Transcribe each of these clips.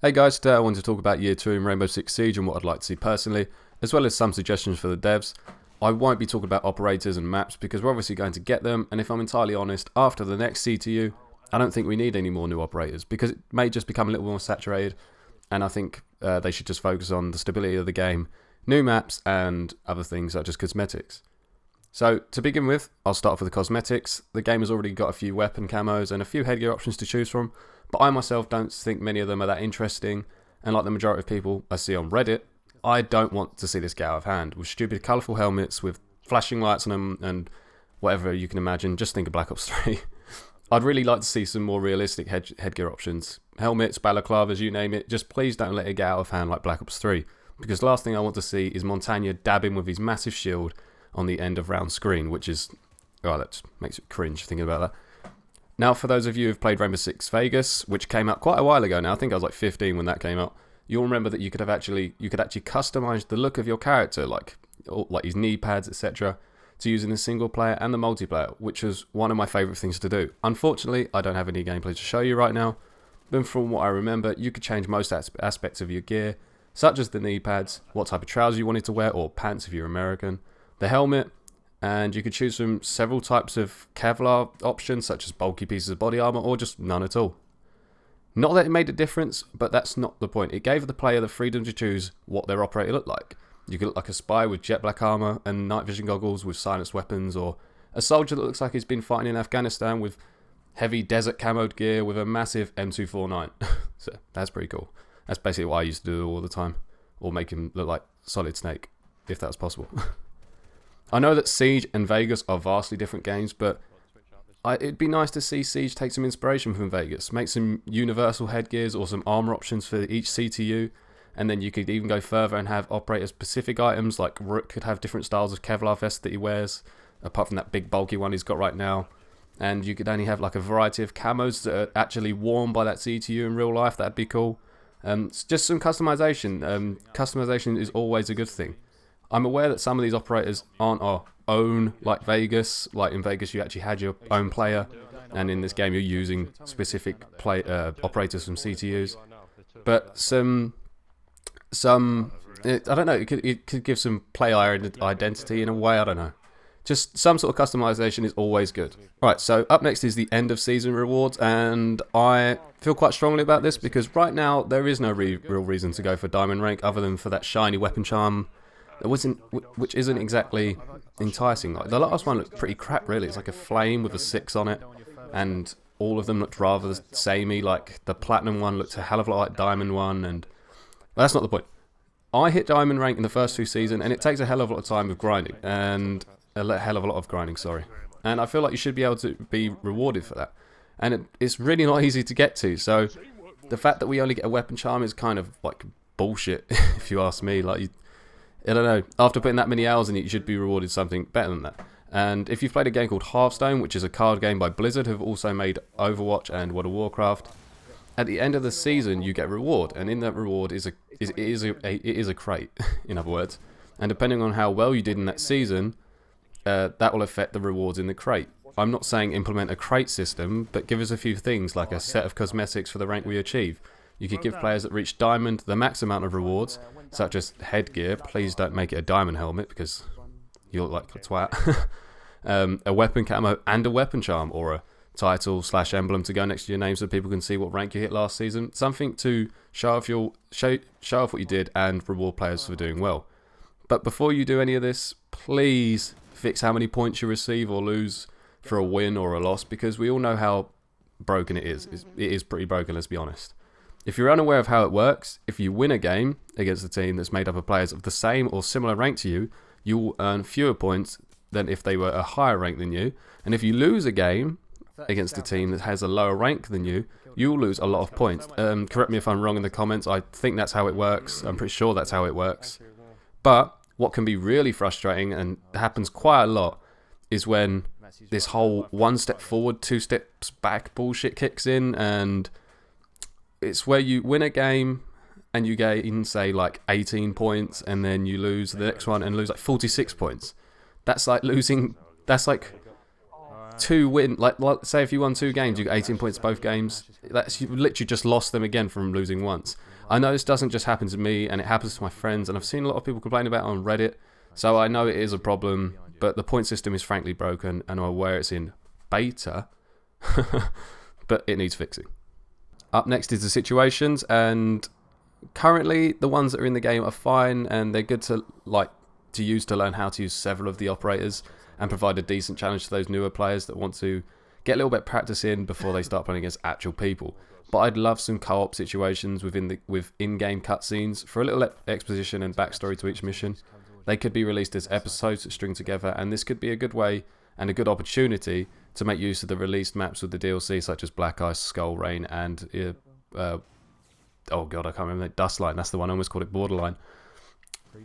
Hey guys, today I want to talk about Year 2 in Rainbow Six Siege and what I'd like to see personally, as well as some suggestions for the devs. I won't be talking about operators and maps because we're obviously going to get them, and if I'm entirely honest, after the next CTU, I don't think we need any more new operators because it may just become a little more saturated, and I think they should just focus on the stability of the game, new maps, and other things such as cosmetics. So, to begin with, I'll start off with the cosmetics. The game has already got a few weapon camos and a few headgear options to choose from, but I myself don't think many of them are that interesting, and like the majority of people I see on Reddit, I don't want to see this get out of hand, with stupid colourful helmets with flashing lights on them and whatever you can imagine. Just think of Black Ops 3. I'd really like to see some more realistic headgear options. Helmets, balaclavas, you name it, just please don't let it get out of hand like Black Ops 3, because the last thing I want to see is Montagna dabbing with his massive shield on the end of round screen, which is, oh, that makes it cringe thinking about that. Now, for those of you who've played Rainbow Six Vegas, which came out quite a while ago now, I think I was like 15 when that came out, you'll remember that you could actually customize the look of your character, like his knee pads, etc., to use in the single player and the multiplayer, which was one of my favourite things to do. Unfortunately, I don't have any gameplay to show you right now, but from what I remember, you could change most aspects of your gear, such as the knee pads, what type of trousers you wanted to wear, or pants if you're American, the helmet, and you could choose from several types of Kevlar options, such as bulky pieces of body armor, or just none at all. Not that it made a difference, but that's not the point. It gave the player the freedom to choose what their operator looked like. You could look like a spy with jet black armor and night vision goggles with silenced weapons, or a soldier that looks like he's been fighting in Afghanistan with heavy desert camoed gear with a massive M249. So that's pretty cool. That's basically what I used to do all the time, or make him look like Solid Snake, if that was possible. I know that Siege and Vegas are vastly different games, but it'd be nice to see Siege take some inspiration from Vegas, make some universal headgears or some armor options for each CTU, and then you could even go further and have operator-specific items, like Rook could have different styles of Kevlar vest that he wears, apart from that big bulky one he's got right now, and you could only have like a variety of camos that are actually worn by that CTU in real life. That'd be cool. Just some customization. Customization is always a good thing. I'm aware that some of these operators aren't our own, like Vegas. Like in Vegas, you actually had your own player, and in this game, you're using specific operators from CTUs. But I don't know. It could give some player identity in a way. I don't know. Just some sort of customization is always good. Right. So up next is the end of season rewards, and I feel quite strongly about this because right now there is no real reason to go for diamond rank other than for that shiny weapon charm. Which isn't exactly enticing. Like the last one looked pretty crap, really. It's like a flame with a 6 on it, and all of them looked rather samey. Like the platinum one looked a hell of a lot like diamond one, and well, that's not the point. I hit diamond rank in the first 2 seasons, and it takes a hell of a lot of time of grinding, and a hell of a lot of grinding. Sorry, and I feel like you should be able to be rewarded for that, and it's really not easy to get to. So the fact that we only get a weapon charm is kind of like bullshit, if you ask me. Like I don't know, after putting that many hours in it, you should be rewarded something better than that. And if you've played a game called Hearthstone, which is a card game by Blizzard, who've also made Overwatch and World of Warcraft, at the end of the season you get a reward, and in that reward is a crate, in other words. And depending on how well you did in that season, that will affect the rewards in the crate. I'm not saying implement a crate system, but give us a few things, like a set of cosmetics for the rank we achieve. You could give players that reach diamond the max amount of rewards, such as headgear. Please don't make it a diamond helmet because you look like a twat. A weapon camo and a weapon charm, or a title/emblem to go next to your name so people can see what rank you hit last season. Something to show off what you did and reward players for doing well. But before you do any of this, please fix how many points you receive or lose for a win or a loss, because we all know how broken it is. It is pretty broken, let's be honest. If you're unaware of how it works, if you win a game against a team that's made up of players of the same or similar rank to you, you will earn fewer points than if they were a higher rank than you. And if you lose a game against a team that has a lower rank than you, you'll lose a lot of points. Correct me if I'm wrong in the comments. I think that's how it works. I'm pretty sure that's how it works. But what can be really frustrating, and happens quite a lot, is when this whole 1 step forward, 2 steps back bullshit kicks in, and it's where you win a game and you gain, say, like 18 points, and then you lose the next one and lose like 46 points. That's like losing. That's like 2 win. Like say if you won 2 games, you get 18 points both games. You literally just lost them again from losing once. I know this doesn't just happen to me, and it happens to my friends, and I've seen a lot of people complain about it on Reddit, so I know it is a problem, but the point system is frankly broken, and I'm aware it's in beta, but it needs fixing. Up next is the situations, and currently the ones that are in the game are fine, and they're good to use to learn how to use several of the operators, and provide a decent challenge to those newer players that want to get a little bit of practice in before they start playing against actual people. But I'd love some co-op situations with in-game cutscenes for a little exposition and backstory to each mission. They could be released as episodes that string together, and this could be a good way and a good opportunity to make use of the released maps with the DLC, such as Black Ice, Skull Rain, and oh god, I can't remember, Dustline. That's the one. I almost called it Borderline.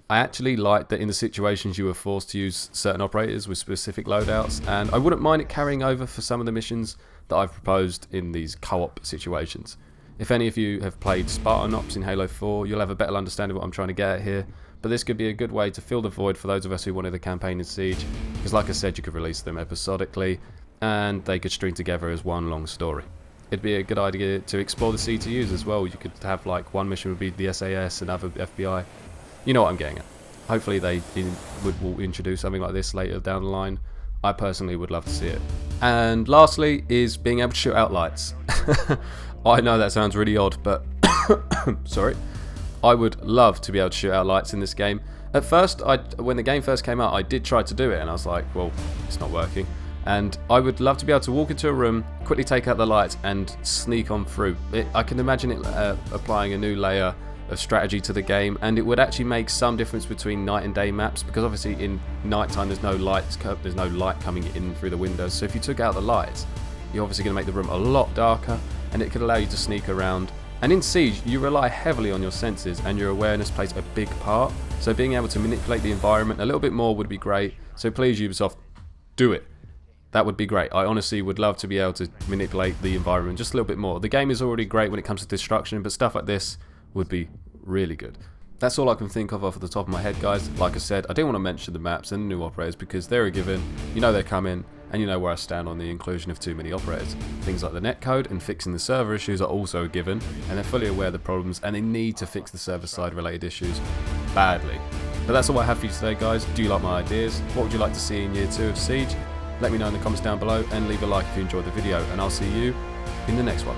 I actually like that in the situations you were forced to use certain operators with specific loadouts, and I wouldn't mind it carrying over for some of the missions that I've proposed in these co-op situations. If any of you have played Spartan Ops in Halo 4, you'll have a better understanding of what I'm trying to get at here, but this could be a good way to fill the void for those of us who wanted a campaign in Siege, because like I said, you could release them episodically, and they could string together as one long story. It'd be a good idea to explore the CTUs as well. You could have one mission would be the SAS, another FBI. You know what I'm getting at. Hopefully they will introduce something like this later down the line. I personally would love to see it. And lastly is being able to shoot out lights. I know that sounds really odd, but sorry. I would love to be able to shoot out lights in this game. At first, when the game first came out, I did try to do it, and I was like, well, it's not working. And I would love to be able to walk into a room, quickly take out the lights, and sneak on through. I can imagine it applying a new layer of strategy to the game, and it would actually make some difference between night and day maps, because obviously in nighttime there's no light coming in through the windows. So if you took out the lights, you're obviously going to make the room a lot darker, and it could allow you to sneak around. And in Siege, you rely heavily on your senses, and your awareness plays a big part. So being able to manipulate the environment a little bit more would be great. So please, Ubisoft, do it. That would be great. I honestly would love to be able to manipulate the environment just a little bit more. The game is already great when it comes to destruction, but stuff like this would be really good. That's all I can think of off the top of my head, guys. Like I said, I didn't want to mention the maps and the new operators because they're a given. You know they're coming, and you know where I stand on the inclusion of too many operators. Things like the netcode and fixing the server issues are also a given, and they're fully aware of the problems, and they need to fix the server side related issues badly. But that's all I have for you today, guys. Do you like my ideas? What would you like to see in Year 2 of Siege? Let me know in the comments down below, and leave a like if you enjoyed the video, and I'll see you in the next one.